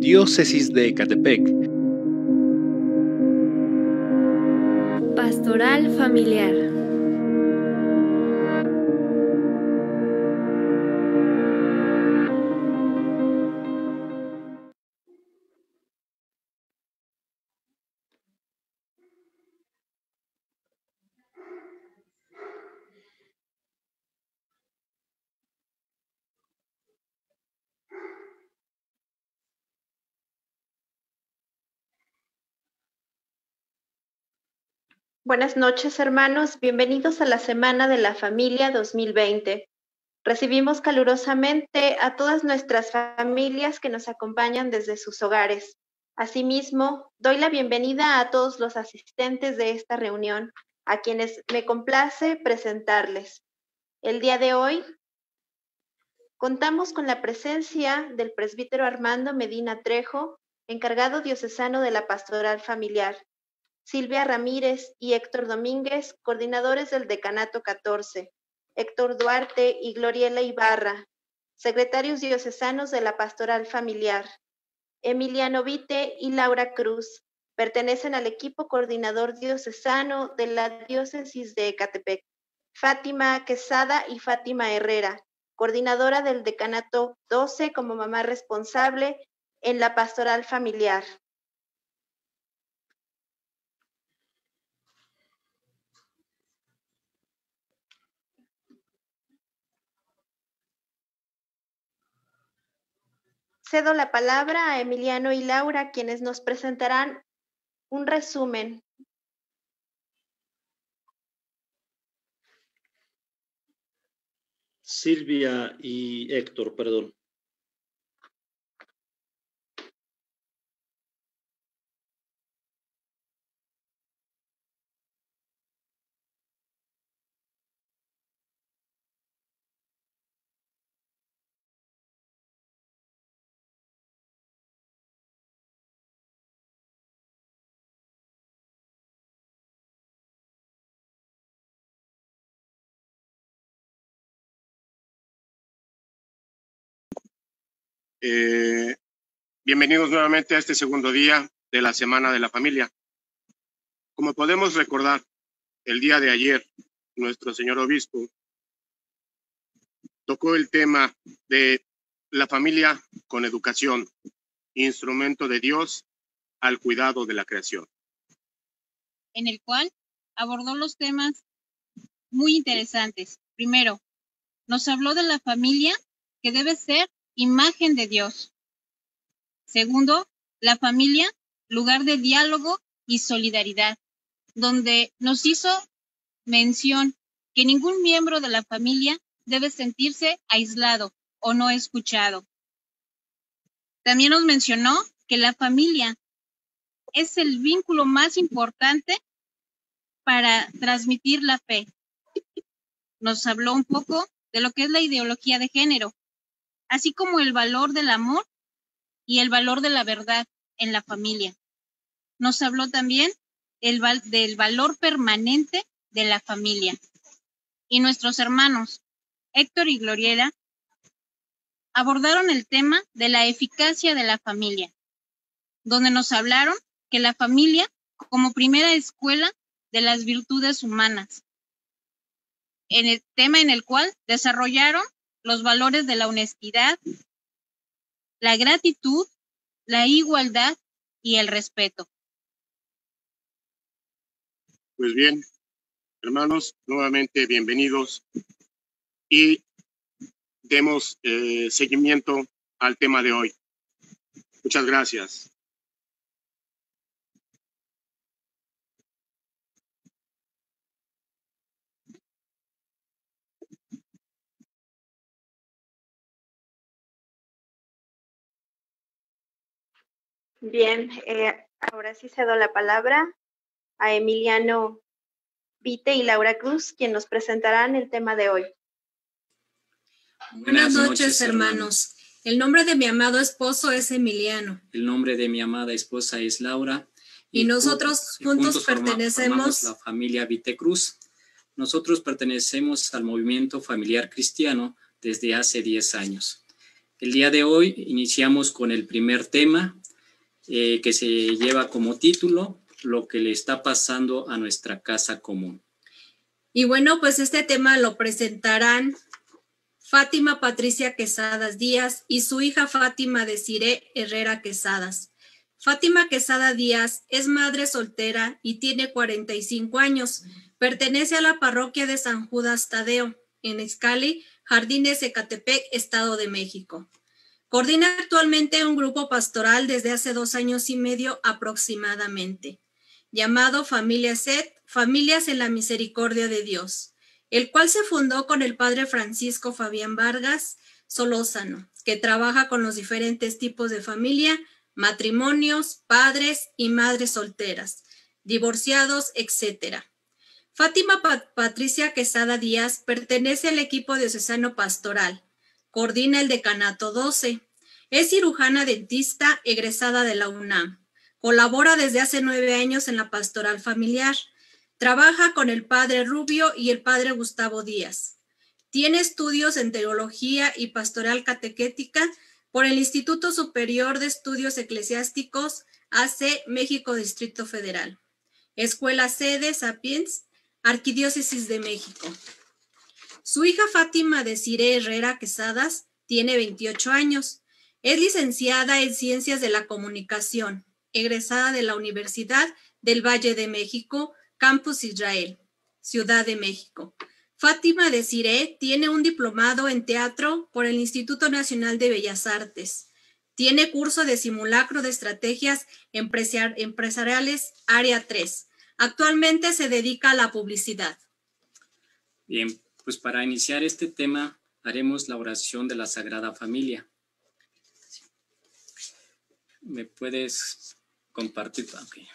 Diócesis de Ecatepec. Pastoral familiar. Buenas noches, hermanos. Bienvenidos a la Semana de la Familia 2020. Recibimos calurosamente a todas nuestras familias que nos acompañan desde sus hogares. Asimismo, doy la bienvenida a todos los asistentes de esta reunión, a quienes me complace presentarles. El día de hoy contamos con la presencia del presbítero Armando Medina Trejo, encargado diocesano de la Pastoral Familiar, Silvia Ramírez y Héctor Domínguez, coordinadores del Decanato 14, Héctor Duarte y Gloriela Ibarra, secretarios diocesanos de la Pastoral Familiar, Emiliano Vite y Laura Cruz, pertenecen al equipo coordinador diocesano de la Diócesis de Ecatepec, Fátima Quesada y Fátima Herrera, coordinadora del Decanato 12 como mamá responsable en la Pastoral Familiar. Cedo la palabra a Emiliano y Laura, quienes nos presentarán un resumen. Silvia y Héctor, perdón. Bienvenidos nuevamente a este segundo día de la Semana de la Familia. Como podemos recordar, el día de ayer, nuestro señor obispo tocó el tema de la familia con educación, instrumento de Dios al cuidado de la creación, en el cual abordó los temas muy interesantes. Primero, nos habló de la familia que debe ser imagen de Dios. Segundo, la familia, lugar de diálogo y solidaridad, donde nos hizo mención que ningún miembro de la familia debe sentirse aislado o no escuchado. También nos mencionó que la familia es el vínculo más importante para transmitir la fe. Nos habló un poco de lo que es la ideología de género, así como el valor del amor y el valor de la verdad en la familia. Nos habló también del valor permanente de la familia. Y nuestros hermanos, Héctor y Gloriela, abordaron el tema de la eficacia de la familia, donde nos hablaron que la familia como primera escuela de las virtudes humanas, en el tema en el cual desarrollaron los valores de la honestidad, la gratitud, la igualdad y el respeto. Pues bien, hermanos, nuevamente bienvenidos y demos seguimiento al tema de hoy. Muchas gracias. Bien, ahora sí cedo la palabra a Emiliano Vite y Laura Cruz, quien nos presentarán el tema de hoy. Buenas noches, hermanos. El nombre de mi amado esposo es Emiliano. El nombre de mi amada esposa es Laura. Y nosotros juntos pertenecemos a la familia Vitecruz. Nosotros pertenecemos al movimiento familiar cristiano desde hace 10 años. El día de hoy iniciamos con el primer tema que se lleva como título Lo que le está pasando a nuestra casa común. Y bueno, pues este tema lo presentarán Fátima Patricia Quesadas Díaz y su hija Fátima Desiree Herrera Quesadas. Fátima Quesada Díaz es madre soltera y tiene 45 años. Pertenece a la parroquia de San Judas Tadeo, en Izcalli, Jardines, Ecatepec, Estado de México. Coordina actualmente un grupo pastoral desde hace 2 años y medio aproximadamente, llamado Familia SET, Familias en la Misericordia de Dios, el cual se fundó con el padre Francisco Fabián Vargas Solórzano, que trabaja con los diferentes tipos de familia, matrimonios, padres y madres solteras, divorciados, etc. Fátima Patricia Quesada Díaz pertenece al equipo diocesano pastoral, coordina el decanato 12, es cirujana dentista egresada de la UNAM, colabora desde hace 9 años en la pastoral familiar, trabaja con el padre Rubio y el padre Gustavo Díaz. Tiene estudios en teología y pastoral catequética por el Instituto Superior de Estudios Eclesiásticos, AC México Distrito Federal. Escuela Sede Sapiens, Arquidiócesis de México. Su hija Fátima Desiree Herrera Quesadas tiene 28 años. Es licenciada en Ciencias de la Comunicación, egresada de la Universidad del Valle de México, Campus Israel, Ciudad de México. Fátima Desiree tiene un diplomado en teatro por el Instituto Nacional de Bellas Artes. Tiene curso de simulacro de estrategias empresariales Área 3. Actualmente se dedica a la publicidad. Bien, pues para iniciar este tema haremos la oración de la Sagrada Familia. ¿Me puedes compartir? Okay.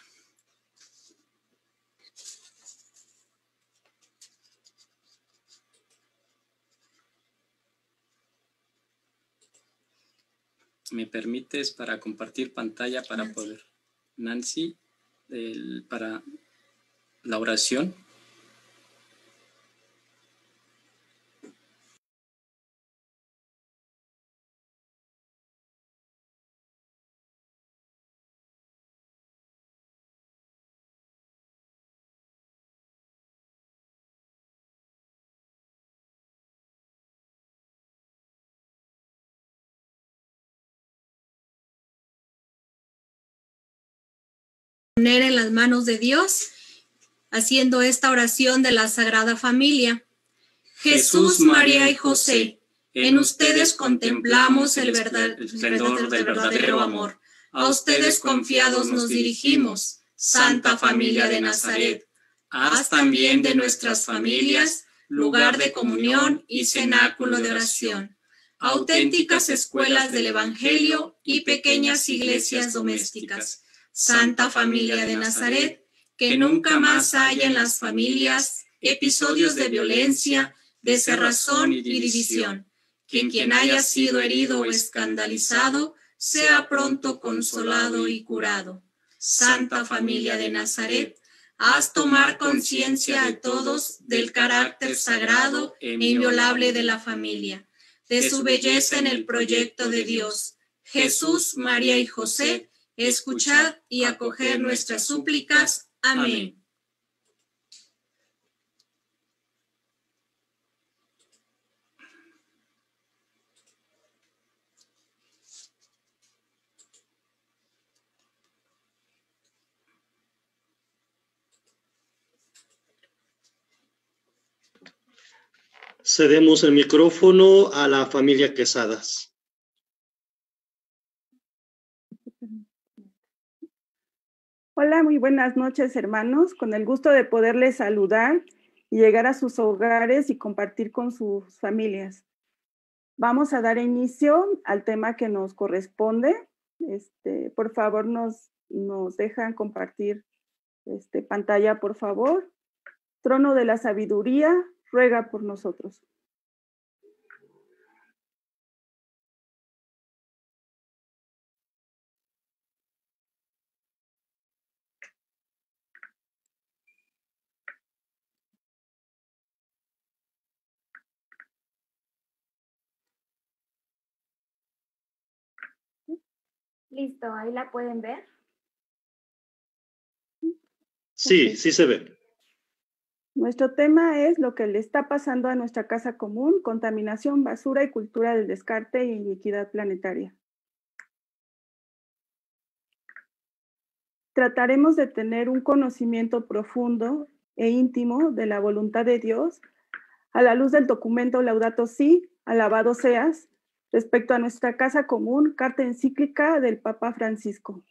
¿Me permites para compartir pantalla para poder? Nancy, para la oración. Poner en las manos de Dios, haciendo esta oración de la Sagrada Familia. Jesús, María y José, en ustedes contemplamos el esplendor del verdadero amor. A ustedes confiados nos dirigimos, Santa Familia de Nazaret. Haz también de nuestras familias lugar de comunión y cenáculo de oración, auténticas escuelas del Evangelio y pequeñas iglesias domésticas. Santa Familia de Nazaret, que nunca más haya en las familias episodios de violencia, de cerrazón y división. Que quien haya sido herido o escandalizado sea pronto consolado y curado. Santa Familia de Nazaret, haz tomar conciencia a todos del carácter sagrado e inviolable de la familia, de su belleza en el proyecto de Dios. Jesús, María y José, escuchad y acoged nuestras súplicas. Amén. Cedemos el micrófono a la familia Quesadas. Hola, muy buenas noches, hermanos. Con el gusto de poderles saludar y llegar a sus hogares y compartir con sus familias. Vamos a dar inicio al tema que nos corresponde. Por favor, nos dejan compartir pantalla, por favor. Trono de la sabiduría, ruega por nosotros. Listo, ahí la pueden ver. Sí, Ok. sí se ve. Nuestro tema es lo que le está pasando a nuestra casa común, contaminación, basura y cultura del descarte e iniquidad planetaria. Trataremos de tener un conocimiento profundo e íntimo de la voluntad de Dios a la luz del documento Laudato Si, alabado seas, respecto a nuestra casa común, carta encíclica del Papa Francisco.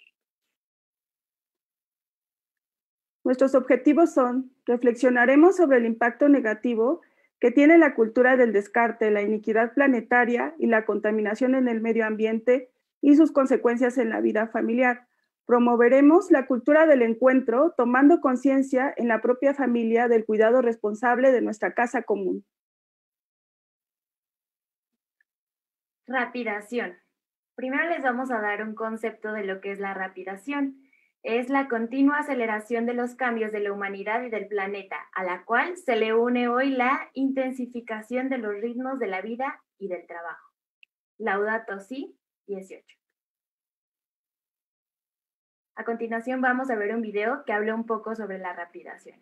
Nuestros objetivos son: reflexionaremos sobre el impacto negativo que tiene la cultura del descarte, la iniquidad planetaria y la contaminación en el medio ambiente y sus consecuencias en la vida familiar. Promoveremos la cultura del encuentro, tomando conciencia en la propia familia del cuidado responsable de nuestra casa común. Rapidación. Primero les vamos a dar un concepto de lo que es la rapidación. Es la continua aceleración de los cambios de la humanidad y del planeta, a la cual se le une hoy la intensificación de los ritmos de la vida y del trabajo. Laudato Si, 18. A continuación vamos a ver un video que habla un poco sobre la rapidación.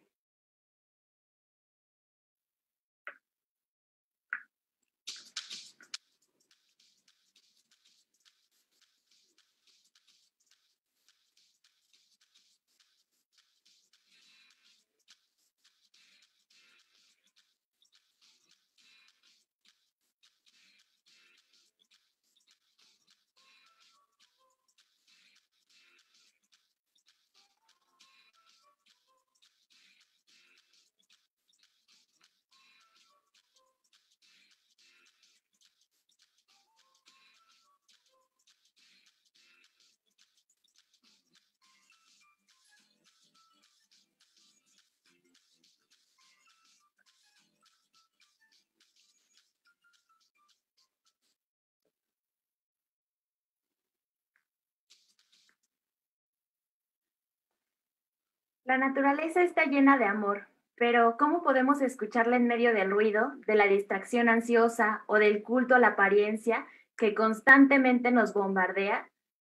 La naturaleza está llena de amor, pero ¿cómo podemos escucharla en medio del ruido, de la distracción ansiosa o del culto a la apariencia que constantemente nos bombardea?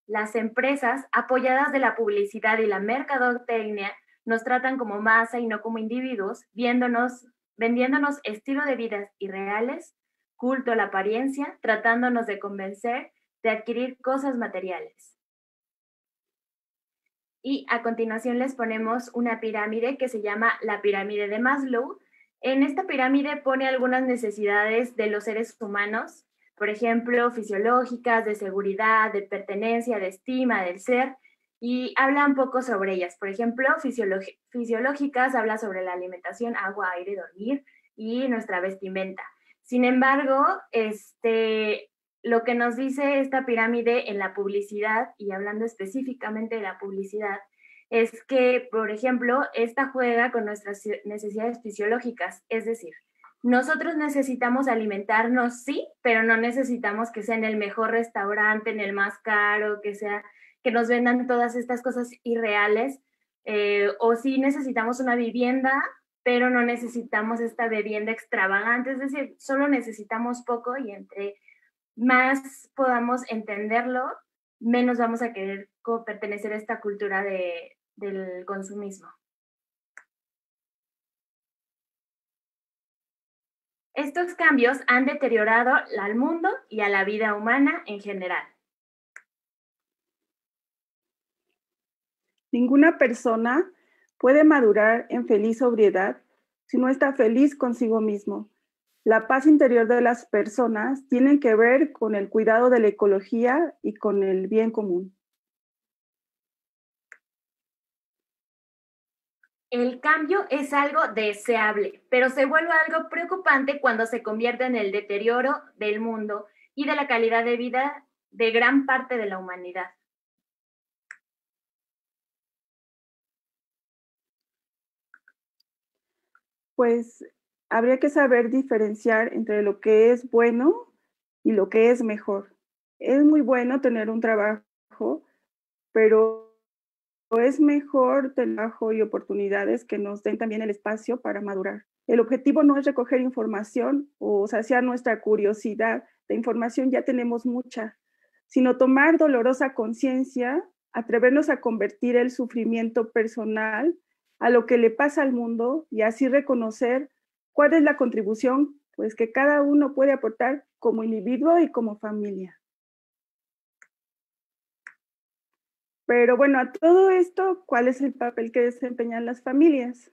Las empresas, apoyadas de la publicidad y la mercadotecnia, nos tratan como masa y no como individuos, vendiéndonos estilo de vidas irreales, culto a la apariencia, tratándonos de convencer de adquirir cosas materiales. Y a continuación les ponemos una pirámide que se llama la pirámide de Maslow. En esta pirámide pone algunas necesidades de los seres humanos, por ejemplo, fisiológicas, de seguridad, de pertenencia, de estima, del ser, y habla un poco sobre ellas. Por ejemplo, fisiológicas habla sobre la alimentación, agua, aire, dormir y nuestra vestimenta. Sin embargo, lo que nos dice esta pirámide en la publicidad, y hablando específicamente de la publicidad, es que, por ejemplo, esta juega con nuestras necesidades fisiológicas, es decir, nosotros necesitamos alimentarnos, sí, pero no necesitamos que sea en el mejor restaurante, en el más caro, que nos vendan todas estas cosas irreales, o sí necesitamos una vivienda, pero no necesitamos esta vivienda extravagante, es decir, solo necesitamos poco y entre más podamos entenderlo, menos vamos a querer pertenecer a esta cultura del consumismo. Estos cambios han deteriorado al mundo y a la vida humana en general. Ninguna persona puede madurar en feliz sobriedad si no está feliz consigo mismo. La paz interior de las personas tiene que ver con el cuidado de la ecología y con el bien común. El cambio es algo deseable, pero se vuelve algo preocupante cuando se convierte en el deterioro del mundo y de la calidad de vida de gran parte de la humanidad. Pues habría que saber diferenciar entre lo que es bueno y lo que es mejor. Es muy bueno tener un trabajo, pero es mejor tener trabajo y oportunidades que nos den también el espacio para madurar. El objetivo no es recoger información o saciar nuestra curiosidad. De información ya tenemos mucha. sino tomar dolorosa conciencia, atrevernos a convertir el sufrimiento personal a lo que le pasa al mundo y así reconocer cuál es la contribución pues, que cada uno puede aportar como individuo y como familia. Pero bueno, a todo esto, ¿cuál es el papel que desempeñan las familias?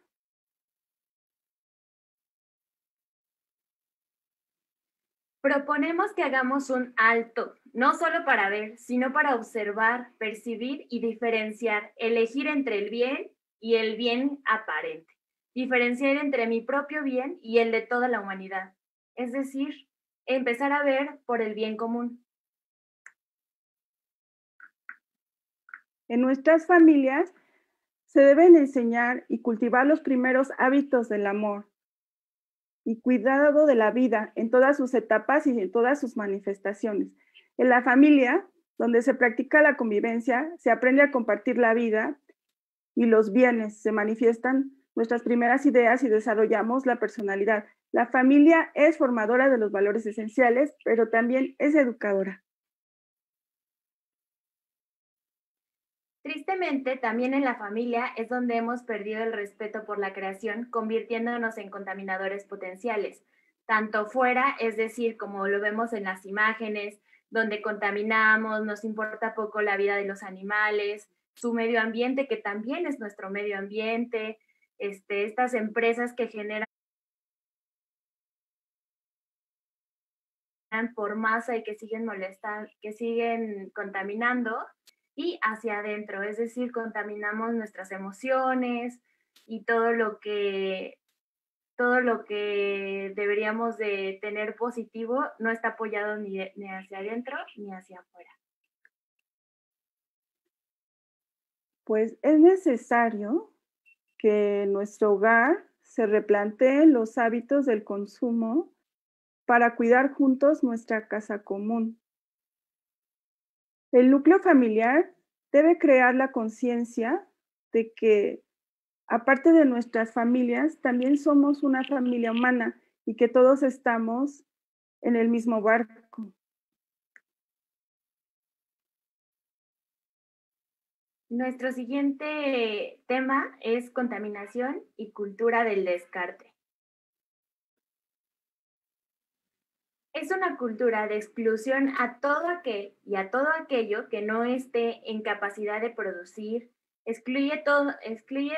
Proponemos que hagamos un alto, no solo para ver, sino para observar, percibir y diferenciar, elegir entre el bien y el bien aparente, diferenciar entre mi propio bien y el de toda la humanidad, es decir, empezar a ver por el bien común. En nuestras familias se deben enseñar y cultivar los primeros hábitos del amor y cuidado de la vida en todas sus etapas y en todas sus manifestaciones. En la familia, donde se practica la convivencia, se aprende a compartir la vida y los bienes, se manifiestan nuestras primeras ideas y desarrollamos la personalidad. La familia es formadora de los valores esenciales, pero también es educadora. Tristemente, también en la familia es donde hemos perdido el respeto por la creación, convirtiéndonos en contaminadores potenciales, tanto fuera, es decir, como lo vemos en las imágenes, donde contaminamos, nos importa poco la vida de los animales, su medio ambiente, que también es nuestro medio ambiente, estas empresas que generan por masa y que siguen molestando, que siguen contaminando, y hacia adentro, es decir, contaminamos nuestras emociones y todo lo que deberíamos de tener positivo no está apoyado ni hacia adentro ni hacia afuera. Pues es necesario que en nuestro hogar se replanteen los hábitos del consumo para cuidar juntos nuestra casa común. El núcleo familiar debe crear la conciencia de que, aparte de nuestras familias, también somos una familia humana y que todos estamos en el mismo barco. Nuestro siguiente tema es contaminación y cultura del descarte. Es una cultura de exclusión a todo aquel y a todo aquello que no esté en capacidad de producir, excluye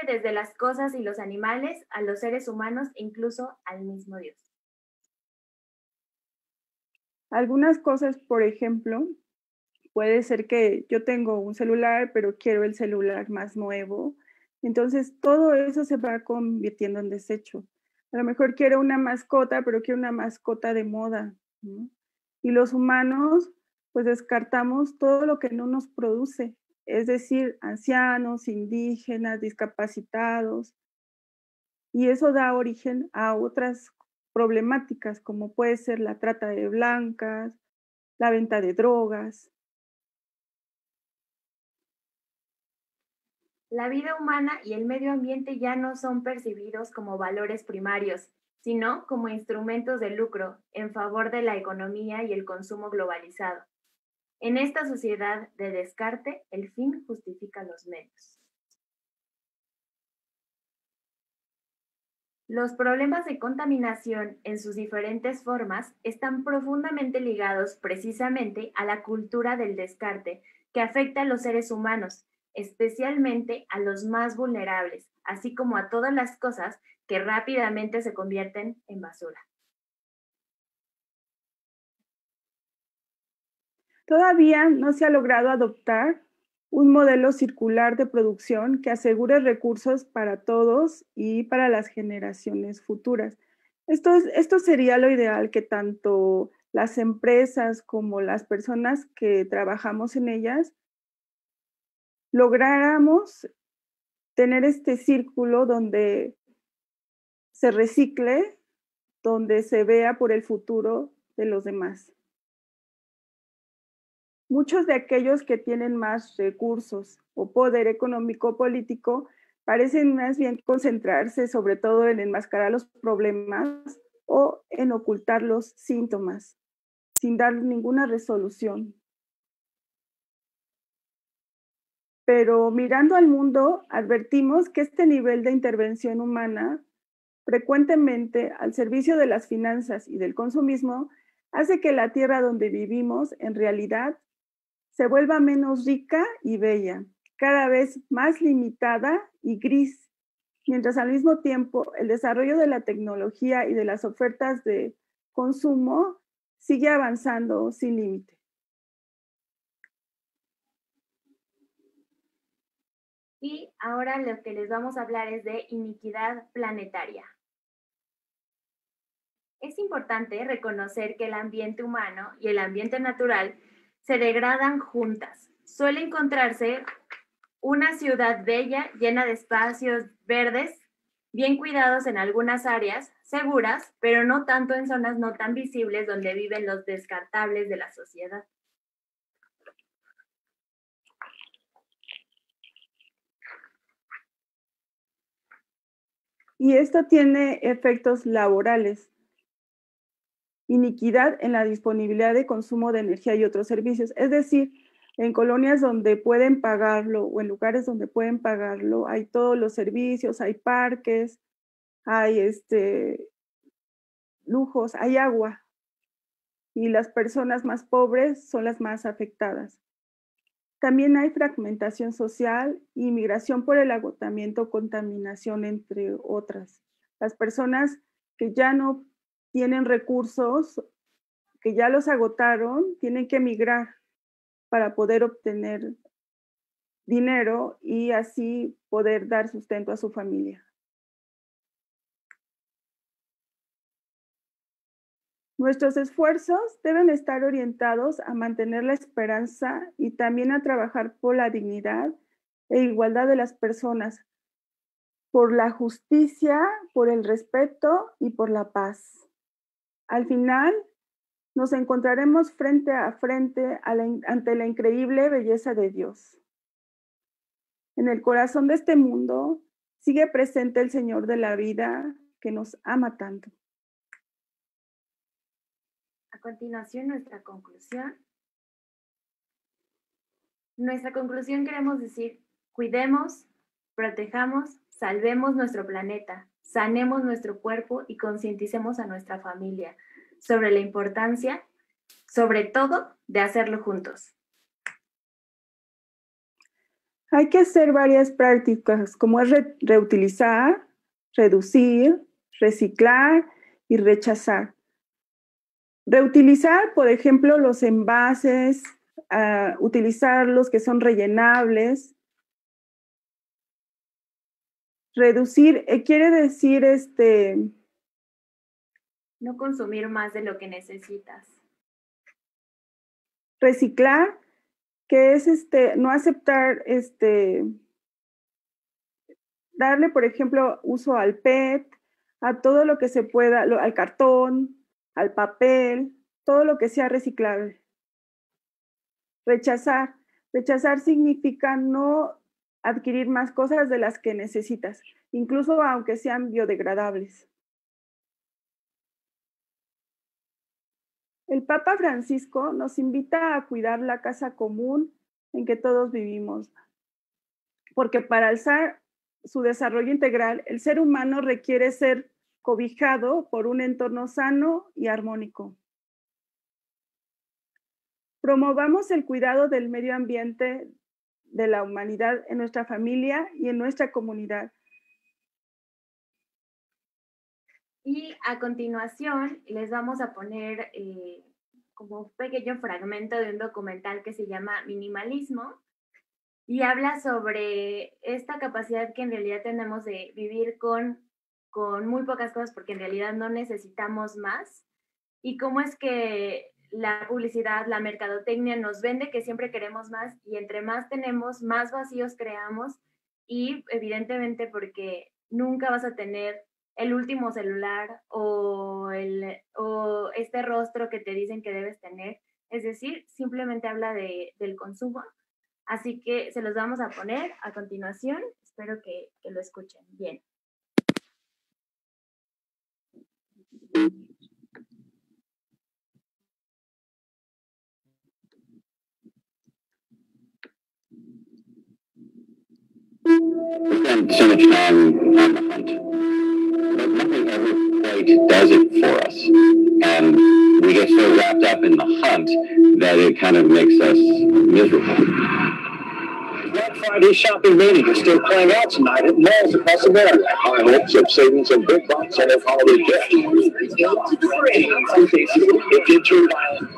desde las cosas y los animales a los seres humanos e incluso al mismo Dios. Algunas cosas, por ejemplo, puede ser que yo tengo un celular, pero quiero el celular más nuevo. Entonces, todo eso se va convirtiendo en desecho. A lo mejor quiero una mascota, pero quiero una mascota de moda, ¿no? Y los humanos, pues descartamos todo lo que no nos produce, es decir, ancianos, indígenas, discapacitados. Y eso da origen a otras problemáticas, como puede ser la trata de blancas, la venta de drogas. La vida humana y el medio ambiente ya no son percibidos como valores primarios, sino como instrumentos de lucro en favor de la economía y el consumo globalizado. En esta sociedad de descarte, el fin justifica los medios. Los problemas de contaminación en sus diferentes formas están profundamente ligados precisamente a la cultura del descarte que afecta a los seres humanos, especialmente a los más vulnerables, así como a todas las cosas que rápidamente se convierten en basura. Todavía no se ha logrado adoptar un modelo circular de producción que asegure recursos para todos y para las generaciones futuras. Esto sería lo ideal, que tanto las empresas como las personas que trabajamos en ellas lográramos tener este círculo donde se recicle, donde se vea por el futuro de los demás. Muchos de aquellos que tienen más recursos o poder económico político parecen más bien concentrarse sobre todo en enmascarar los problemas o en ocultar los síntomas, sin dar ninguna resolución. Pero mirando al mundo, advertimos que este nivel de intervención humana, frecuentemente al servicio de las finanzas y del consumismo, hace que la tierra donde vivimos, en realidad, se vuelva menos rica y bella, cada vez más limitada y gris, mientras al mismo tiempo el desarrollo de la tecnología y de las ofertas de consumo sigue avanzando sin límite. Y ahora lo que les vamos a hablar es de iniquidad planetaria. Es importante reconocer que el ambiente humano y el ambiente natural se degradan juntas. Suele encontrarse una ciudad bella, llena de espacios verdes, bien cuidados en algunas áreas, seguras, pero no tanto en zonas no tan visibles donde viven los descartables de la sociedad. Y esto tiene efectos laborales. Iniquidad en la disponibilidad de consumo de energía y otros servicios. Es decir, en colonias donde pueden pagarlo o en lugares donde pueden pagarlo, hay todos los servicios, hay parques, hay lujos, hay agua. Y las personas más pobres son las más afectadas. También hay fragmentación social y migración por el agotamiento, contaminación, entre otras. Las personas que ya no tienen recursos, que ya los agotaron, tienen que emigrar para poder obtener dinero y así poder dar sustento a su familia. Nuestros esfuerzos deben estar orientados a mantener la esperanza y también a trabajar por la dignidad e igualdad de las personas, por la justicia, por el respeto y por la paz. Al final, nos encontraremos frente a frente ante la increíble belleza de Dios. En el corazón de este mundo sigue presente el Señor de la vida que nos ama tanto. A continuación, nuestra conclusión. Nuestra conclusión queremos decir, cuidemos, protejamos, salvemos nuestro planeta, sanemos nuestro cuerpo y concienticemos a nuestra familia sobre la importancia, sobre todo, de hacerlo juntos. Hay que hacer varias prácticas, como es reutilizar, reducir, reciclar y rechazar. Reutilizar, por ejemplo, los envases, utilizar los que son rellenables. Reducir quiere decir no consumir más de lo que necesitas. Reciclar, que es no aceptar darle, por ejemplo, uso al PET, a todo lo que se pueda, al cartón, al papel, todo lo que sea reciclable. Rechazar. Rechazar significa no adquirir más cosas de las que necesitas, incluso aunque sean biodegradables. El Papa Francisco nos invita a cuidar la casa común en que todos vivimos, porque para alzar su desarrollo integral, el ser humano requiere ser cobijado por un entorno sano y armónico. Promovamos el cuidado del medio ambiente de la humanidad en nuestra familia y en nuestra comunidad. Y a continuación les vamos a poner como un pequeño fragmento de un documental que se llama Minimalismo y habla sobre esta capacidad que en realidad tenemos de vivir con muy pocas cosas porque en realidad no necesitamos más y cómo es que la publicidad, la mercadotecnia nos vende que siempre queremos más y entre más tenemos, más vacíos creamos y evidentemente porque nunca vas a tener el último celular o este rostro que te dicen que debes tener. Es decir, simplemente habla del consumo. Así que se los vamos a poner a continuación. Espero que lo escuchen bien. We spend so much time on the hunt, but nothing ever quite does it for us. And we get so wrapped up in the hunt that it kind of makes us miserable. Black Friday shopping mania is still playing out tonight at malls across America. High hopes of saving some big bucks on their holiday gifts. In some cases, it did turn violent.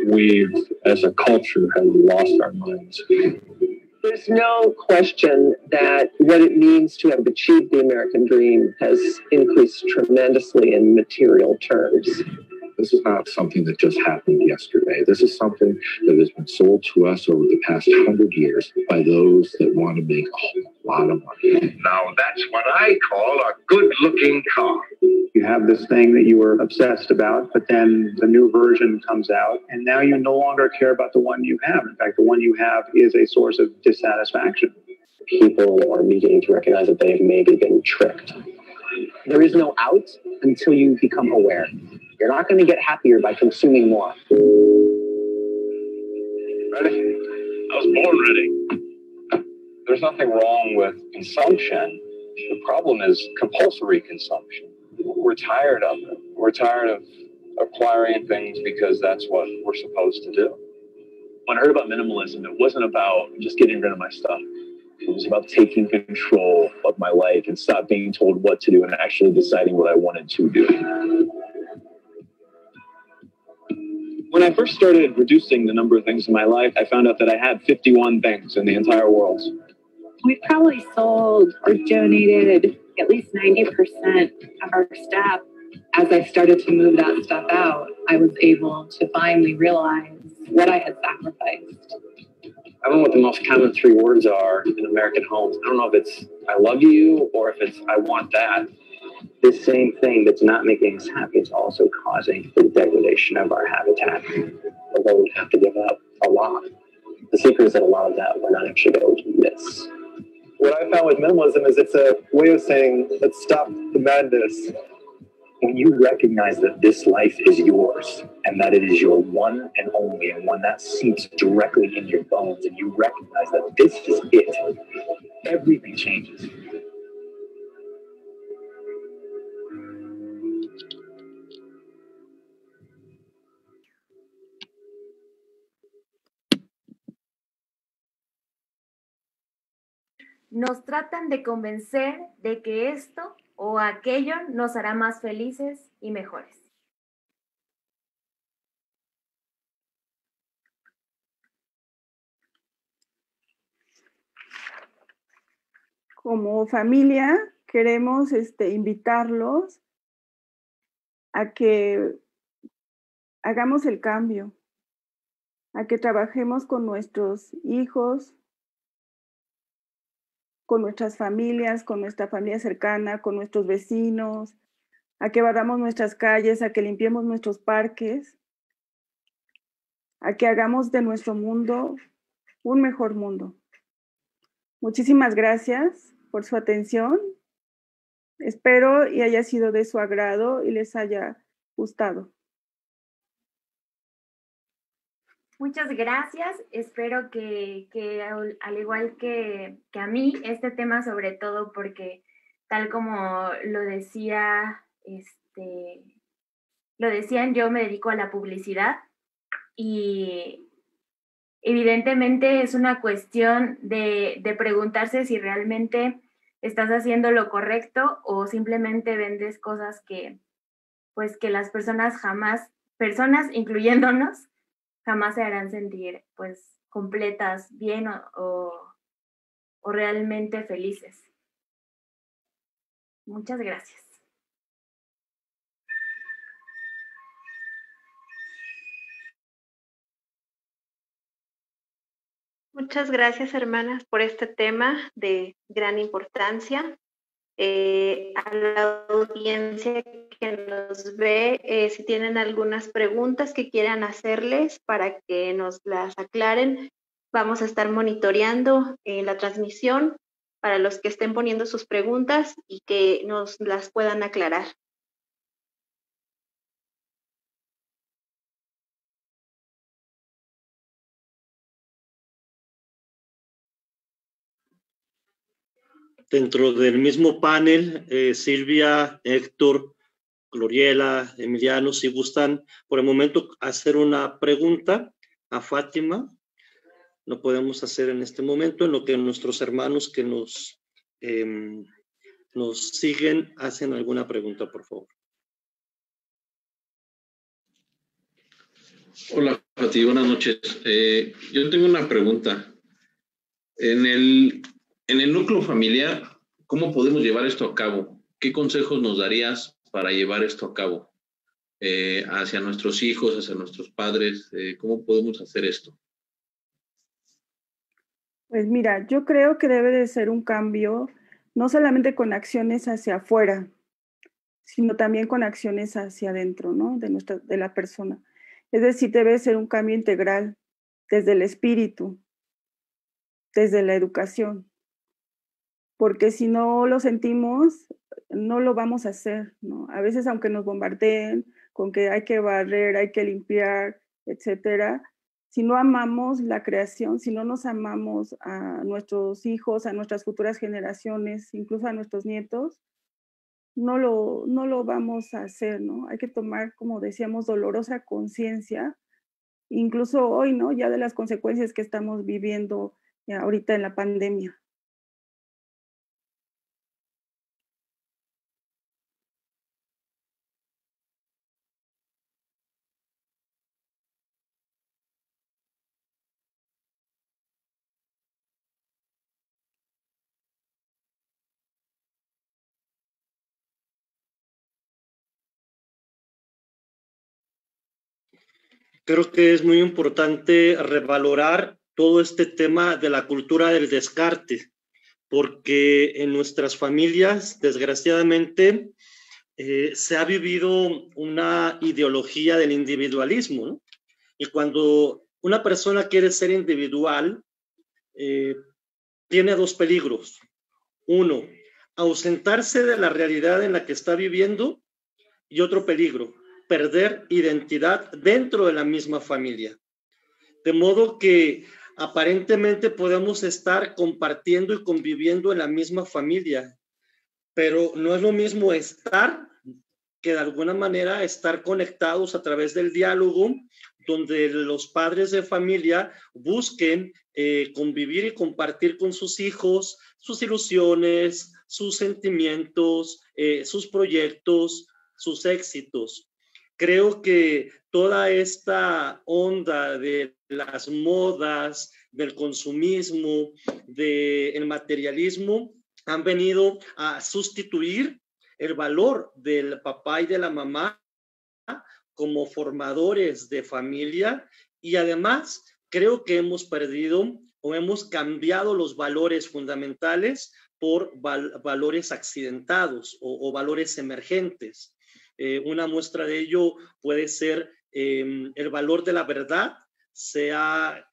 We, as a culture, have lost our minds. There's no question that what it means to have achieved the American dream has increased tremendously in material terms. This is not something that just happened yesterday. This is something that has been sold to us over the past 100 years by those that want to make a whole lot of money. Now that's what I call a good-looking car. You have this thing that you were obsessed about, but then the new version comes out, and now you no longer care about the one you have. In fact, the one you have is a source of dissatisfaction. People are beginning to recognize that they've maybe been tricked. There is no out until you become aware. You're not going to get happier by consuming more. Ready? I was born ready. There's nothing wrong with consumption. The problem is compulsory consumption. We're tired of it. We're tired of acquiring things because that's what we're supposed to do. When I heard about minimalism, it wasn't about just getting rid of my stuff. It was about taking control of my life and stop being told what to do and actually deciding what I wanted to do. When I first started reducing the number of things in my life, I found out that I had 51 things in the entire world. We've probably sold or donated at least 90% of our stuff. As I started to move that stuff out, I was able to finally realize what I had sacrificed. I don't know what the most common 3 words are in American homes. I don't know if it's I love you or if it's I want that. This same thing that's not making us happy is also causing the degradation of our habitat. Although we have to give up a lot. The secret is that a lot of that we're not actually going to miss. What I found with minimalism is it's a way of saying, let's stop the madness. When you recognize that this life is yours and that it is your one and only and one that seeps directly in your bones and you recognize that this is it, everything changes. Nos tratan de convencer de que esto o aquello nos hará más felices y mejores. Como familia, queremos invitarlos a que hagamos el cambio, a que trabajemos con nuestros hijos, con nuestras familias, con nuestra familia cercana, con nuestros vecinos, a que barramos nuestras calles, a que limpiemos nuestros parques, a que hagamos de nuestro mundo un mejor mundo. Muchísimas gracias por su atención. Espero y haya sido de su agrado y les haya gustado. Muchas gracias. Espero que al igual que a mí, este tema sobre todo porque tal como lo decían, yo me dedico a la publicidad y evidentemente es una cuestión de preguntarse si realmente estás haciendo lo correcto o simplemente vendes cosas que las personas incluyéndonos, jamás se harán sentir pues completas, bien o realmente felices. Muchas gracias. Muchas gracias, hermanas, por este tema de gran importancia. A la audiencia que nos ve, si tienen algunas preguntas que quieran hacerles para que nos las aclaren, vamos a estar monitoreando la transmisión para los que estén poniendo sus preguntas y que nos las puedan aclarar. dentro del mismo panel, Silvia, Héctor, Gloriela, Emiliano, si gustan por el momento hacer una pregunta a Fátima, lo podemos hacer en este momento, en lo que nuestros hermanos que nos siguen hacen alguna pregunta, por favor. Hola, Fati, buenas noches. Yo tengo una pregunta. En el núcleo familiar, ¿cómo podemos llevar esto a cabo? ¿Qué consejos nos darías para llevar esto a cabo? Hacia nuestros hijos, hacia nuestros padres, ¿cómo podemos hacer esto? Pues mira, yo creo que debe de ser un cambio, no solamente con acciones hacia afuera, sino también con acciones hacia adentro, ¿no? De la persona. Es decir, debe ser un cambio integral desde el espíritu, desde la educación. Porque si no lo sentimos, no lo vamos a hacer, ¿no? A veces, aunque nos bombardeen con que hay que barrer, hay que limpiar, etcétera, si no amamos la creación, si no nos amamos a nuestros hijos, a nuestras futuras generaciones, incluso a nuestros nietos, no lo vamos a hacer, ¿no? Hay que tomar, como decíamos, dolorosa conciencia, incluso hoy, ¿no? Ya de las consecuencias que estamos viviendo ahorita en la pandemia. Creo que es muy importante revalorar todo este tema de la cultura del descarte, porque en nuestras familias, desgraciadamente, se ha vivido una ideología del individualismo, ¿no? Y cuando una persona quiere ser individual, tiene dos peligros. Uno, ausentarse de la realidad en la que está viviendo, y otro peligro, perder identidad dentro de la misma familia. De modo que aparentemente podemos estar compartiendo y conviviendo en la misma familia, pero no es lo mismo estar que de alguna manera estar conectados a través del diálogo, donde los padres de familia busquen convivir y compartir con sus hijos sus ilusiones, sus sentimientos, sus proyectos, sus éxitos. Creo que toda esta onda de las modas, del consumismo, del materialismo, han venido a sustituir el valor del papá y de la mamá como formadores de familia, y además creo que hemos perdido o hemos cambiado los valores fundamentales por valores accidentados o valores emergentes. Una muestra de ello puede ser el valor de la verdad se ha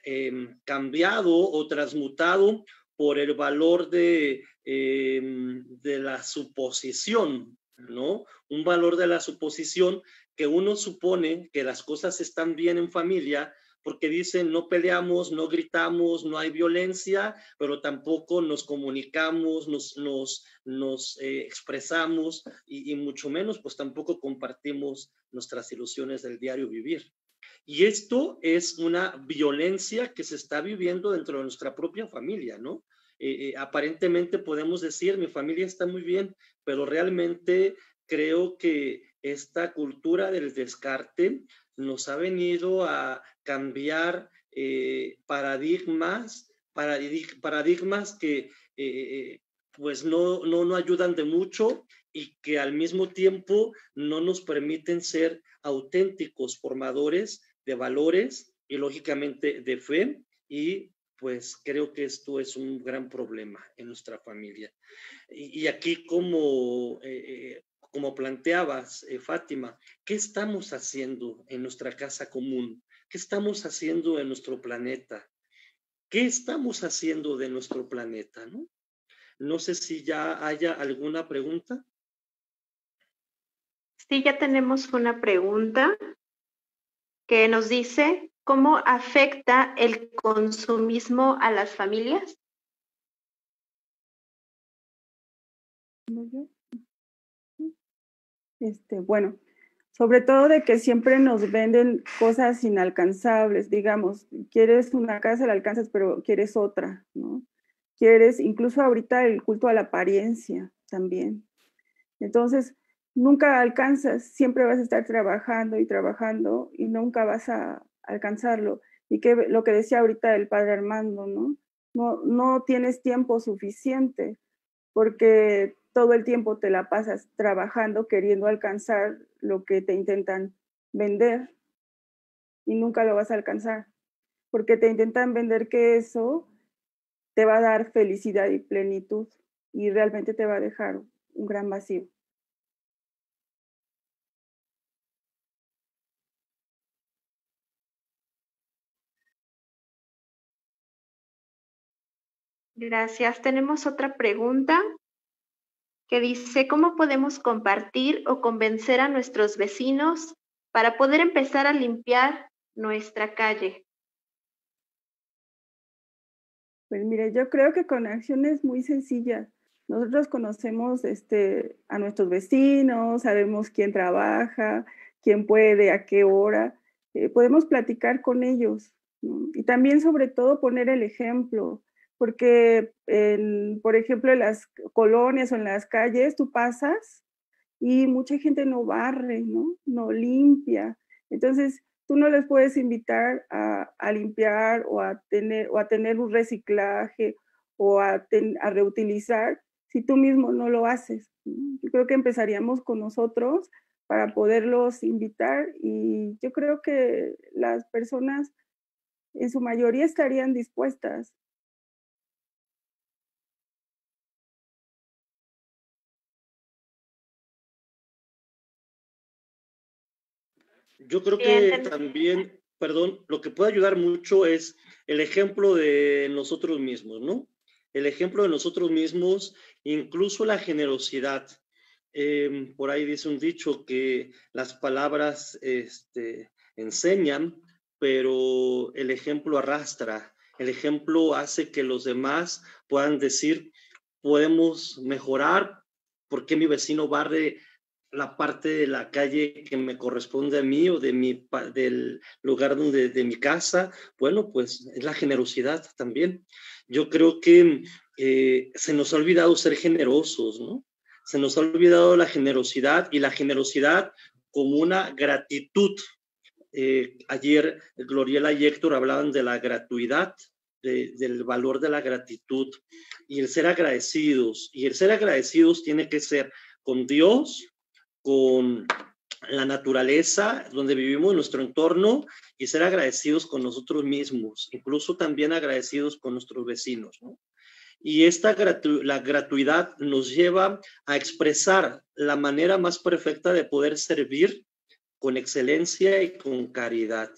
cambiado o transmutado por el valor de la suposición, ¿no? Un valor de la suposición que uno supone que las cosas están bien en familia porque dicen no peleamos, no gritamos, no hay violencia, pero tampoco nos comunicamos, nos expresamos y mucho menos pues tampoco compartimos nuestras ilusiones del diario vivir. Y esto es una violencia que se está viviendo dentro de nuestra propia familia, ¿no? Aparentemente podemos decir, mi familia está muy bien, pero realmente creo que esta cultura del descarte nos ha venido a cambiar paradigmas que pues no ayudan de mucho y que al mismo tiempo no nos permiten ser auténticos formadores de valores y lógicamente de fe, y pues creo que esto es un gran problema en nuestra familia. Y aquí como planteabas, Fátima, ¿qué estamos haciendo en nuestra casa común? ¿Qué estamos haciendo en nuestro planeta? ¿Qué estamos haciendo de nuestro planeta, no? No sé si ya haya alguna pregunta. Sí, ya tenemos una pregunta que nos dice, ¿cómo afecta el consumismo a las familias? Bueno, sobre todo de que siempre nos venden cosas inalcanzables, digamos, quieres una casa, la alcanzas, pero quieres otra, ¿no? Quieres, incluso ahorita el culto a la apariencia también. Entonces, nunca alcanzas, siempre vas a estar trabajando y trabajando y nunca vas a alcanzarlo. Y que lo que decía ahorita el padre Armando, ¿no? No tienes tiempo suficiente porque todo el tiempo te la pasas trabajando, queriendo alcanzar lo que te intentan vender y nunca lo vas a alcanzar, porque te intentan vender que eso te va a dar felicidad y plenitud y realmente te va a dejar un gran vacío. Gracias. Tenemos otra pregunta que dice, ¿cómo podemos compartir o convencer a nuestros vecinos para poder empezar a limpiar nuestra calle? Pues mire, yo creo que con acciones muy sencillas. Nosotros conocemos a nuestros vecinos, sabemos quién trabaja, quién puede, a qué hora. Podemos platicar con ellos, ¿no? Y también, sobre todo, poner el ejemplo, porque, por ejemplo, en las colonias o en las calles, tú pasas y mucha gente no barre, ¿no? No limpia. Entonces, tú no les puedes invitar a limpiar o a tener un reciclaje o a reutilizar si tú mismo no lo haces, ¿no? Yo creo que empezaríamos con nosotros para poderlos invitar y yo creo que las personas en su mayoría estarían dispuestas. Yo creo Bien, que también, perdón, lo que puede ayudar mucho es el ejemplo de nosotros mismos, ¿no? El ejemplo de nosotros mismos, incluso la generosidad. Por ahí dice un dicho que las palabras enseñan, pero el ejemplo arrastra. El ejemplo hace que los demás puedan decir, podemos mejorar, ¿por qué mi vecino barre la parte de la calle que me corresponde a mí o del lugar de mi casa? Bueno, pues es la generosidad también. Yo creo que se nos ha olvidado ser generosos, ¿no? Se nos ha olvidado la generosidad y la generosidad como una gratitud. Ayer Gloriela y Héctor hablaban de la gratuidad, del valor de la gratitud y el ser agradecidos. Y el ser agradecidos tiene que ser con Dios, con la naturaleza donde vivimos, en nuestro entorno, y ser agradecidos con nosotros mismos, incluso también agradecidos con nuestros vecinos, ¿no? Y la gratuidad nos lleva a expresar la manera más perfecta de poder servir con excelencia y con caridad.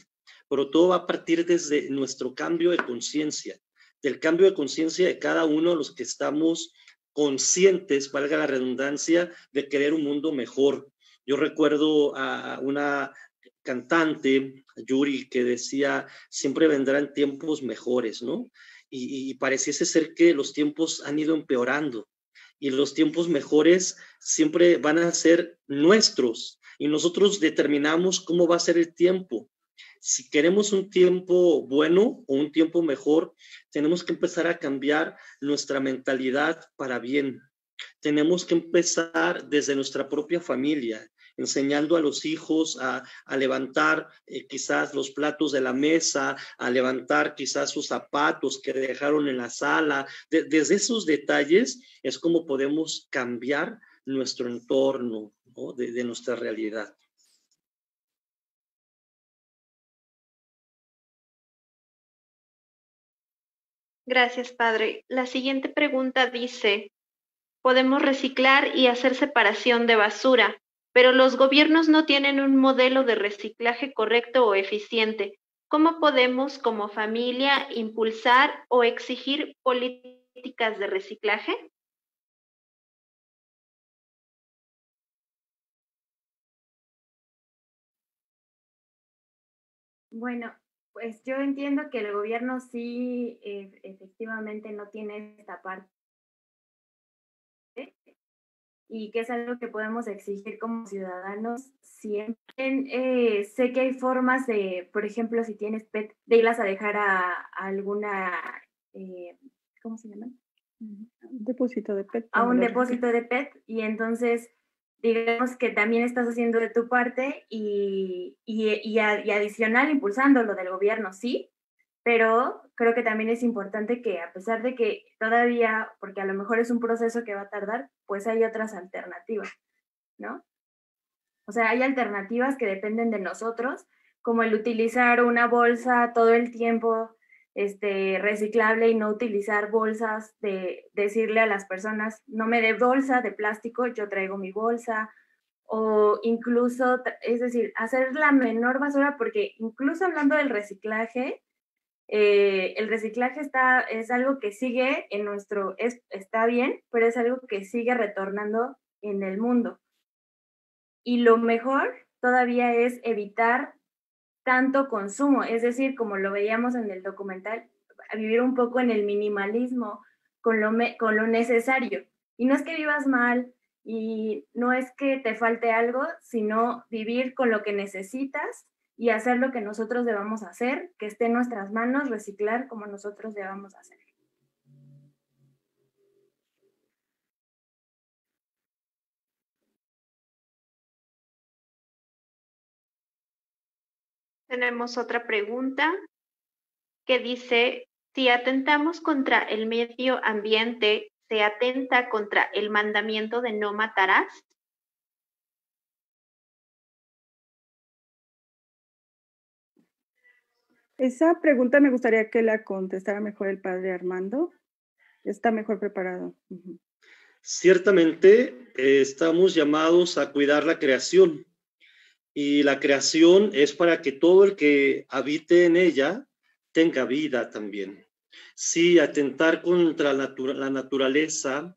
Pero todo va a partir desde nuestro cambio de conciencia, del cambio de conciencia de cada uno de los que estamos conscientes, valga la redundancia, de querer un mundo mejor. Yo recuerdo a una cantante, Yuri, que decía, siempre vendrán tiempos mejores, ¿no? Y pareciese ser que los tiempos han ido empeorando y los tiempos mejores siempre van a ser nuestros y nosotros determinamos cómo va a ser el tiempo. Si queremos un tiempo bueno o un tiempo mejor, tenemos que empezar a cambiar nuestra mentalidad para bien. Tenemos que empezar desde nuestra propia familia, enseñando a los hijos a levantar quizás los platos de la mesa, a levantar quizás sus zapatos que dejaron en la sala. Desde esos detalles es como podemos cambiar nuestro entorno, ¿no? de nuestra realidad. Gracias, padre. La siguiente pregunta dice, podemos reciclar y hacer separación de basura, pero los gobiernos no tienen un modelo de reciclaje correcto o eficiente. ¿Cómo podemos, como familia, impulsar o exigir políticas de reciclaje? Bueno, pues yo entiendo que el gobierno sí efectivamente no tiene esta parte, y que es algo que podemos exigir como ciudadanos siempre. Sé que hay formas de, por ejemplo, si tienes PET, de irlas a dejar a alguna, ¿cómo se llama? Depósito de PET. A un depósito de PET, y entonces digamos que también estás haciendo de tu parte y adicional impulsando lo del gobierno, sí, pero creo que también es importante que a pesar de que todavía, porque a lo mejor es un proceso que va a tardar, pues hay otras alternativas, ¿no? O sea, hay alternativas que dependen de nosotros, como el utilizar una bolsa todo el tiempo reciclable y no utilizar bolsas, de decirle a las personas, no me dé bolsa de plástico, yo traigo mi bolsa, o incluso, es decir, hacer la menor basura, porque incluso hablando del reciclaje, el reciclaje es algo que sigue en está bien, pero es algo que sigue retornando en el mundo. Y lo mejor todavía es evitar tanto consumo, es decir, como lo veíamos en el documental, vivir un poco en el minimalismo, con lo necesario. Y no es que vivas mal y no es que te falte algo, sino vivir con lo que necesitas y hacer lo que nosotros debamos hacer, que esté en nuestras manos, reciclar como nosotros debamos hacer. Tenemos otra pregunta que dice, si atentamos contra el medio ambiente, ¿se atenta contra el mandamiento de no matarás? Esa pregunta me gustaría que la contestara mejor el padre Armando. Está mejor preparado. Ciertamente estamos llamados a cuidar la creación, y la creación es para que todo el que habite en ella tenga vida también. Sí, atentar contra la naturaleza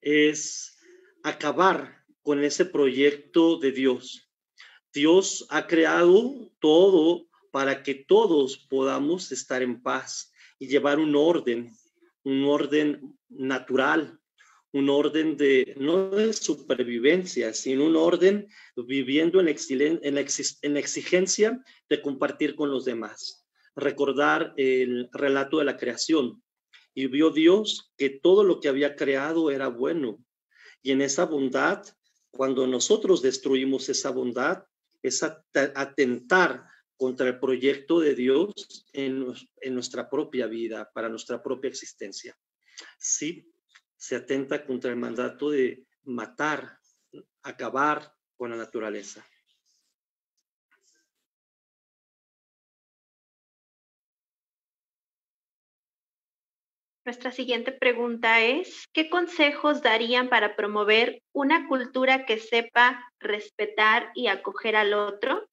es acabar con ese proyecto de Dios. Dios ha creado todo para que todos podamos estar en paz y llevar un orden natural, un orden no de supervivencia, sino un orden viviendo en la exigencia de compartir con los demás. Recordar el relato de la creación. Y vio Dios que todo lo que había creado era bueno. Y en esa bondad, cuando nosotros destruimos esa bondad, es atentar contra el proyecto de Dios en nuestra propia vida, para nuestra propia existencia. Sí, se atenta contra el mandato de matar, acabar con la naturaleza. Nuestra siguiente pregunta es, ¿qué consejos darían para promover una cultura que sepa respetar y acoger al otro?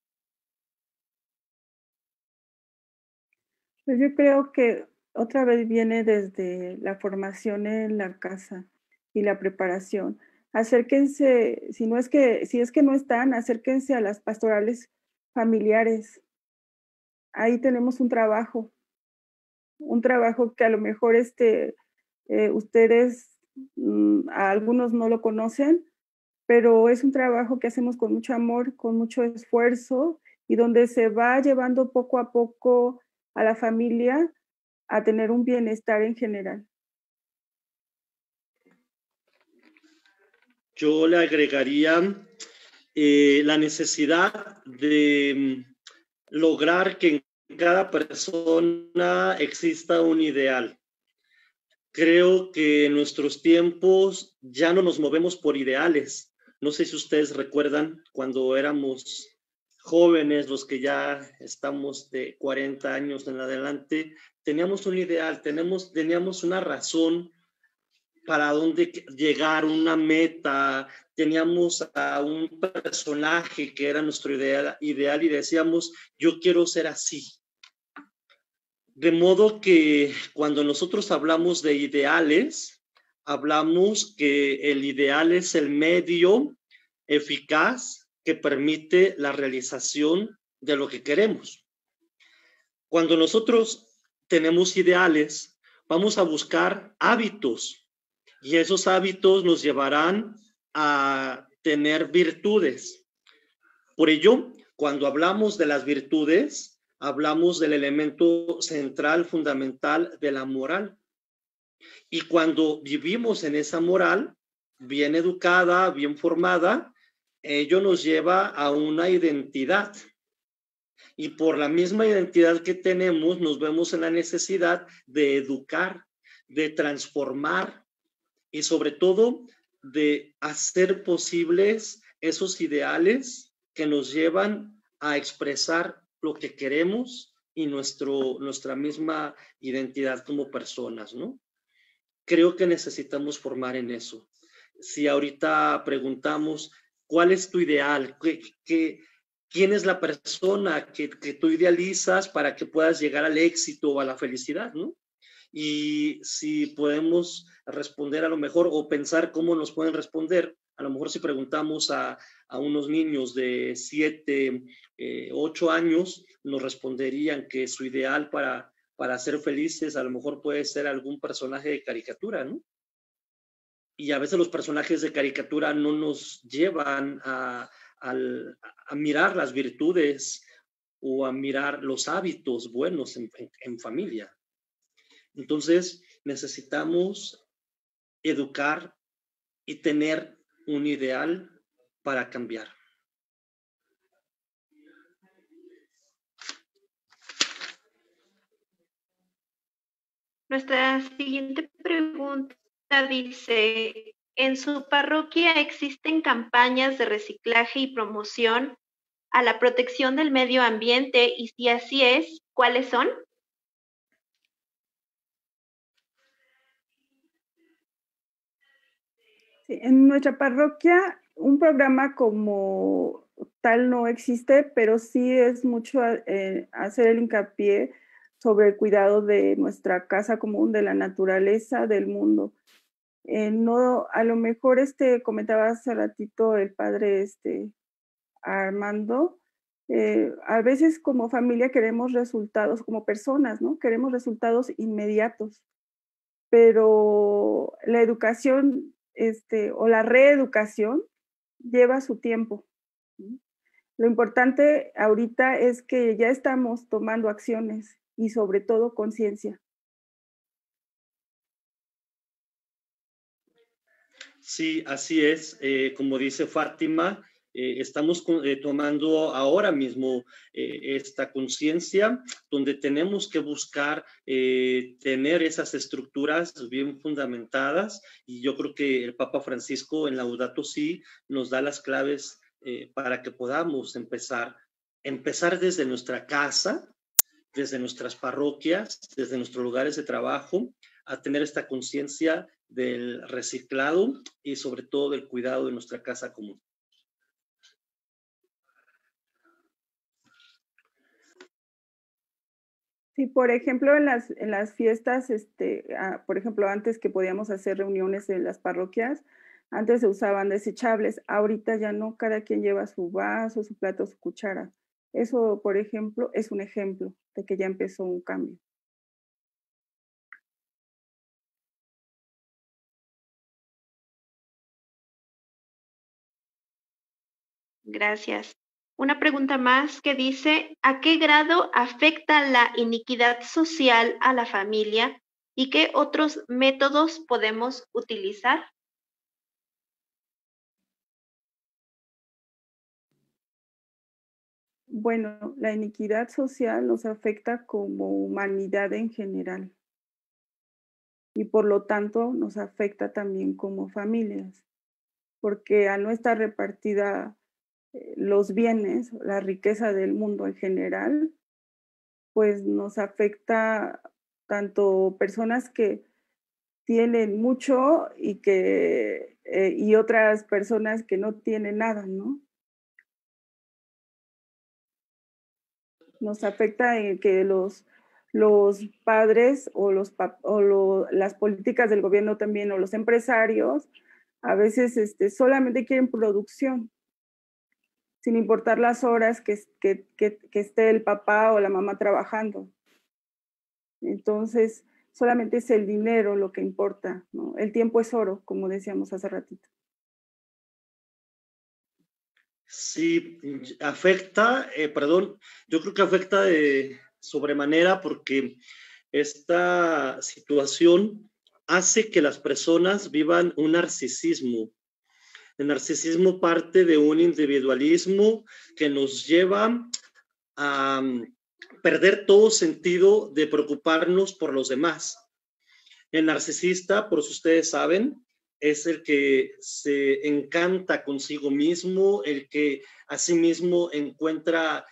Pues yo creo que otra vez viene desde la formación en la casa y la preparación. Acérquense, si es que no están, acérquense a las pastorales familiares. Ahí tenemos un trabajo que a lo mejor ustedes, a algunos no lo conocen, pero es un trabajo que hacemos con mucho amor, con mucho esfuerzo, y donde se va llevando poco a poco a la familia a tener un bienestar en general. Yo le agregaría la necesidad de lograr que en cada persona exista un ideal. Creo que en nuestros tiempos ya no nos movemos por ideales. No sé si ustedes recuerdan cuando éramos jóvenes, los que ya estamos de 40 años en adelante, teníamos un ideal, teníamos una razón para dónde llegar, una meta, teníamos a un personaje que era nuestro ideal y decíamos, yo quiero ser así. De modo que cuando nosotros hablamos de ideales, hablamos que el ideal es el medio eficaz que permite la realización de lo que queremos. Cuando nosotros tenemos ideales, vamos a buscar hábitos, y esos hábitos nos llevarán a tener virtudes. Por ello, cuando hablamos de las virtudes, hablamos del elemento central, fundamental de la moral. Y cuando vivimos en esa moral, bien educada, bien formada, ello nos lleva a una identidad. Y por la misma identidad que tenemos, nos vemos en la necesidad de educar, de transformar y sobre todo de hacer posibles esos ideales que nos llevan a expresar lo que queremos y nuestra misma identidad como personas, ¿no? Creo que necesitamos formar en eso. Si ahorita preguntamos, ¿cuál es tu ideal? ¿Quién es la persona que tú idealizas para que puedas llegar al éxito o a la felicidad, ¿no? Y si podemos responder a lo mejor o pensar cómo nos pueden responder, a lo mejor si preguntamos a unos niños de 7, 8 años, nos responderían que su ideal para ser felices a lo mejor puede ser algún personaje de caricatura, ¿no? Y a veces los personajes de caricatura no nos llevan a mirar las virtudes o a mirar los hábitos buenos en familia. Entonces, necesitamos educar y tener un ideal para cambiar. Nuestra siguiente pregunta dice, ¿en su parroquia existen campañas de reciclaje y promoción a la protección del medio ambiente? Y si así es, ¿cuáles son? Sí, en nuestra parroquia un programa como tal no existe, pero sí es mucho hacer el hincapié sobre el cuidado de nuestra casa común, de la naturaleza, del mundo. No, a lo mejor comentaba hace ratito el padre Armando, a veces como familia queremos resultados, como personas, ¿no? Queremos resultados inmediatos, pero la educación o la reeducación lleva su tiempo. ¿Sí? Lo importante ahorita es que ya estamos tomando acciones y sobre todo conciencia. Sí, así es. Como dice Fátima, estamos tomando ahora mismo esta conciencia donde tenemos que buscar tener esas estructuras bien fundamentadas, y yo creo que el Papa Francisco en Laudato Si nos da las claves para que podamos empezar desde nuestra casa, desde nuestras parroquias, desde nuestros lugares de trabajo, a tener esta conciencia del reciclado y sobre todo del cuidado de nuestra casa común. Sí, por ejemplo, en las fiestas, por ejemplo, antes que podíamos hacer reuniones en las parroquias, antes se usaban desechables, ahorita ya no, cada quien lleva su vaso, su plato, su cuchara. Eso, por ejemplo, es un ejemplo de que ya empezó un cambio. Gracias. Una pregunta más que dice, ¿a qué grado afecta la iniquidad social a la familia y qué otros métodos podemos utilizar? Bueno, la iniquidad social nos afecta como humanidad en general y por lo tanto nos afecta también como familias, porque al no estar repartida los bienes, la riqueza del mundo en general, pues nos afecta tanto personas que tienen mucho y otras personas que no tienen nada, ¿no? Nos afecta en que los padres o las políticas del gobierno también o los empresarios a veces solamente quieren producción, sin importar las horas que esté el papá o la mamá trabajando. Entonces, solamente es el dinero lo que importa, ¿no? El tiempo es oro, como decíamos hace ratito. Sí, afecta, perdón, yo creo que afecta de sobremanera porque esta situación hace que las personas vivan un narcisismo. El narcisismo parte de un individualismo que nos lleva a perder todo sentido de preocuparnos por los demás. El narcisista, por si ustedes saben, es el que se encanta consigo mismo, el que a sí mismo encuentra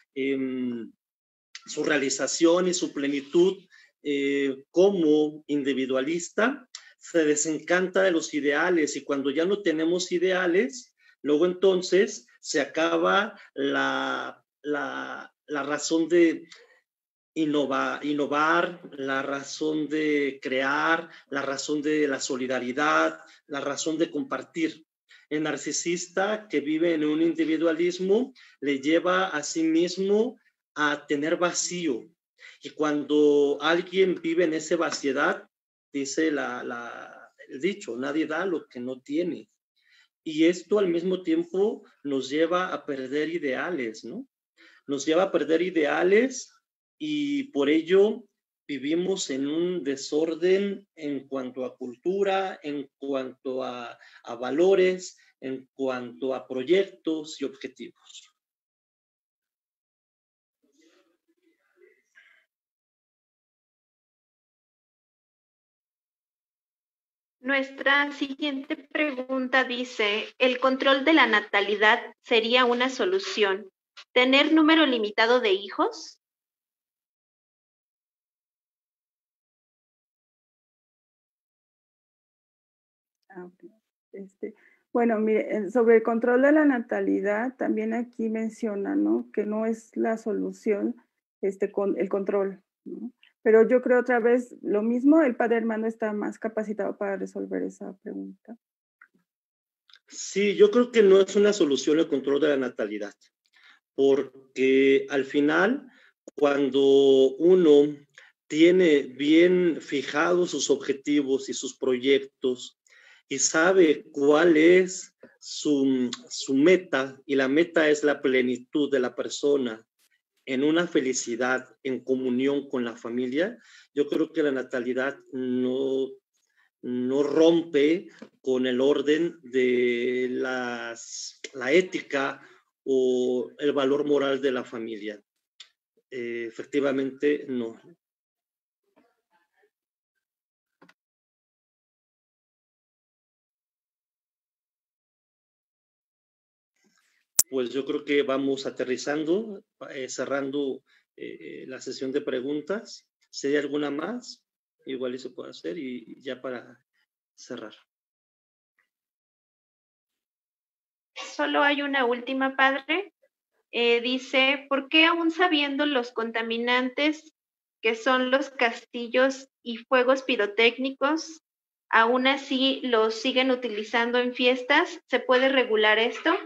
su realización y su plenitud como individualista, se desencanta de los ideales, y cuando ya no tenemos ideales, luego entonces se acaba la razón de innovar, la razón de crear, la razón de la solidaridad, la razón de compartir. El narcisista que vive en un individualismo le lleva a sí mismo a tener vacío. Y cuando alguien vive en esa vaciedad, dice el dicho, nadie da lo que no tiene. Y esto al mismo tiempo nos lleva a perder ideales, ¿no? Nos lleva a perder ideales, y por ello vivimos en un desorden en cuanto a cultura, en cuanto a valores, en cuanto a proyectos y objetivos. Nuestra siguiente pregunta dice, ¿el control de la natalidad sería una solución? ¿Tener número limitado de hijos? Bueno, mire, sobre el control de la natalidad, también aquí menciona, ¿no?, que no es la solución con el control, ¿no? Pero yo creo otra vez lo mismo, el padre Armando está más capacitado para resolver esa pregunta. Sí, yo creo que no es una solución el control de la natalidad, porque al final, cuando uno tiene bien fijados sus objetivos y sus proyectos y sabe cuál es su meta, y la meta es la plenitud de la persona en una felicidad, en comunión con la familia, yo creo que la natalidad no rompe con el orden de la ética o el valor moral de la familia. Efectivamente, no. Pues yo creo que vamos aterrizando, cerrando la sesión de preguntas. Si hay alguna más, igual se puede hacer, y ya para cerrar. Solo hay una última, padre. Dice, ¿por qué aún sabiendo los contaminantes que son los castillos y fuegos pirotécnicos, aún así los siguen utilizando en fiestas? ¿Se puede regular esto?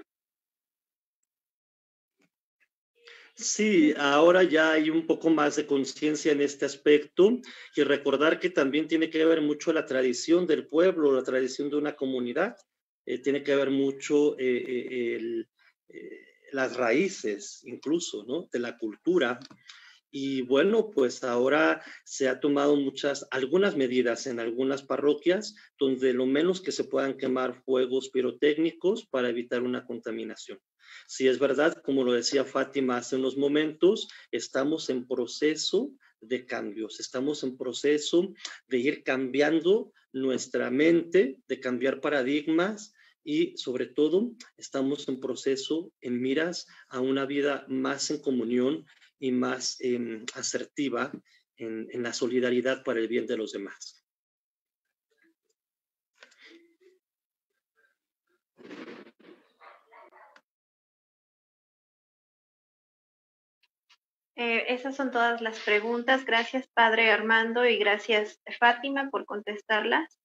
Sí, ahora ya hay un poco más de conciencia en este aspecto, y recordar que también tiene que ver mucho la tradición del pueblo, la tradición de una comunidad, tiene que ver mucho las raíces incluso, ¿no?, de la cultura. Y bueno, pues ahora se ha tomado algunas medidas en algunas parroquias, donde lo menos que se puedan quemar fuegos pirotécnicos para evitar una contaminación. Si es verdad, como lo decía Fátima hace unos momentos, estamos en proceso de cambios, estamos en proceso de ir cambiando nuestra mente, de cambiar paradigmas, y sobre todo estamos en proceso, en miras a una vida más en comunión y más asertiva en la solidaridad para el bien de los demás. Esas son todas las preguntas. Gracias, padre Armando, y gracias, Fátima, por contestarlas.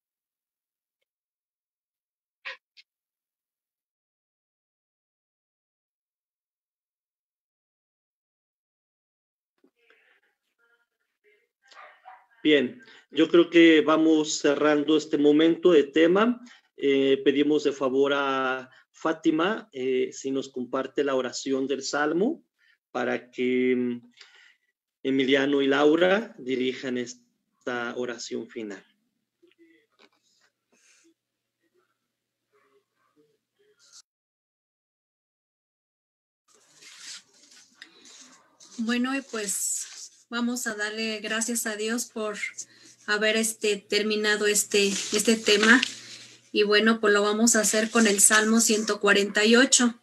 Bien, yo creo que vamos cerrando este momento de tema. Pedimos de favor a Fátima si nos comparte la oración del Salmo para que Emiliano y Laura dirijan esta oración final. Bueno, y pues vamos a darle gracias a Dios por haber terminado este tema. Y bueno, pues lo vamos a hacer con el Salmo 148.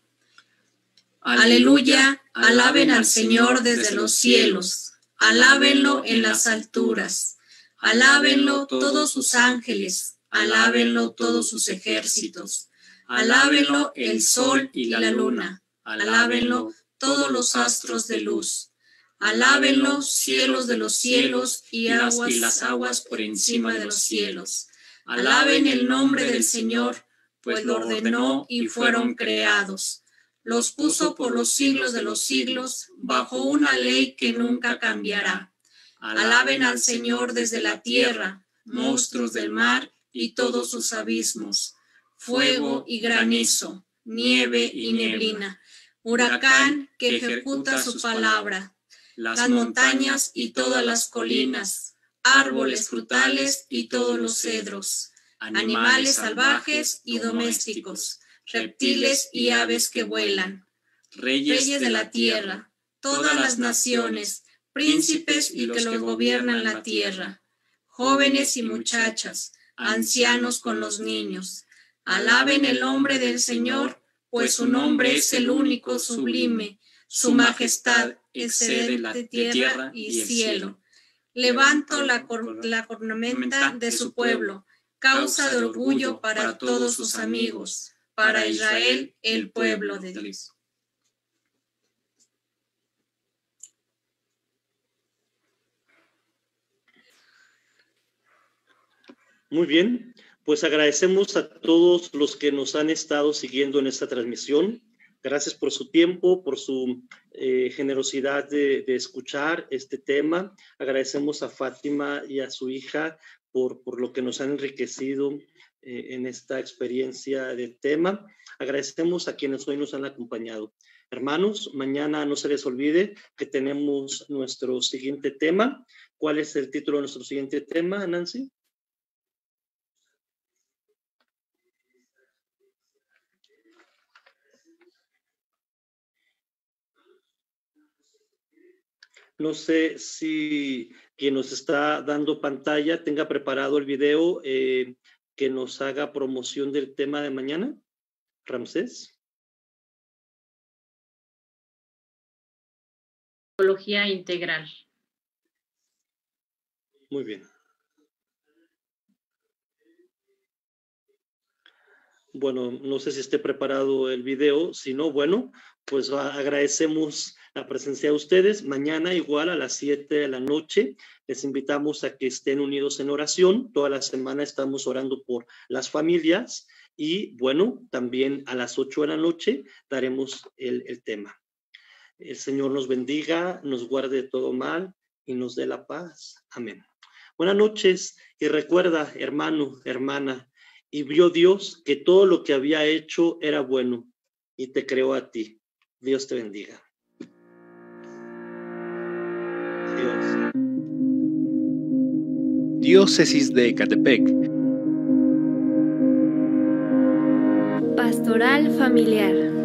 Aleluya, alaben al Señor desde los cielos, alábenlo en las alturas, alábenlo todos sus ángeles, alábenlo todos sus ejércitos, alábenlo el sol y la luna, alábenlo todos los astros de luz, alábenlo cielos de los cielos y las aguas por encima de los cielos. Alaben el nombre del Señor, pues lo ordenó y fueron creados. Los puso por los siglos de los siglos, bajo una ley que nunca cambiará. Alaben al Señor desde la tierra, monstruos del mar y todos sus abismos, fuego y granizo, nieve y neblina, huracán que ejecuta su palabra, las montañas y todas las colinas, árboles frutales y todos los cedros, animales salvajes y domésticos, reptiles y aves que vuelan, reyes de la tierra, todas las naciones, príncipes y que los gobiernan la tierra, jóvenes y muchachas, ancianos con los niños. Alaben el nombre del Señor, pues su nombre es el único sublime, su majestad excede la tierra y cielo. Levanto la cornamenta de su pueblo, causa de orgullo para todos sus amigos, para Israel el pueblo de Dios. Muy bien, pues agradecemos a todos los que nos han estado siguiendo en esta transmisión. Gracias por su tiempo, por su generosidad de escuchar este tema. Agradecemos a Fátima y a su hija por lo que nos han enriquecido en esta experiencia del tema. Agradecemos a quienes hoy nos han acompañado. Hermanos, mañana no se les olvide que tenemos nuestro siguiente tema. ¿Cuál es el título de nuestro siguiente tema, Nancy? No sé si quien nos está dando pantalla tenga preparado el video que nos haga promoción del tema de mañana. Ramsés. Psicología integral. Muy bien. Bueno, no sé si esté preparado el video. Si no, bueno, pues agradecemos la presencia de ustedes. Mañana igual a las 7 de la noche les invitamos a que estén unidos en oración. Toda la semana estamos orando por las familias y bueno, también a las 8 de la noche daremos el tema. El Señor nos bendiga, nos guarde de todo mal y nos dé la paz. Amén. Buenas noches y recuerda, hermano, hermana, y vio Dios que todo lo que había hecho era bueno y te creó a ti. Dios te bendiga. Dios. Diócesis de Ecatepec. Pastoral familiar.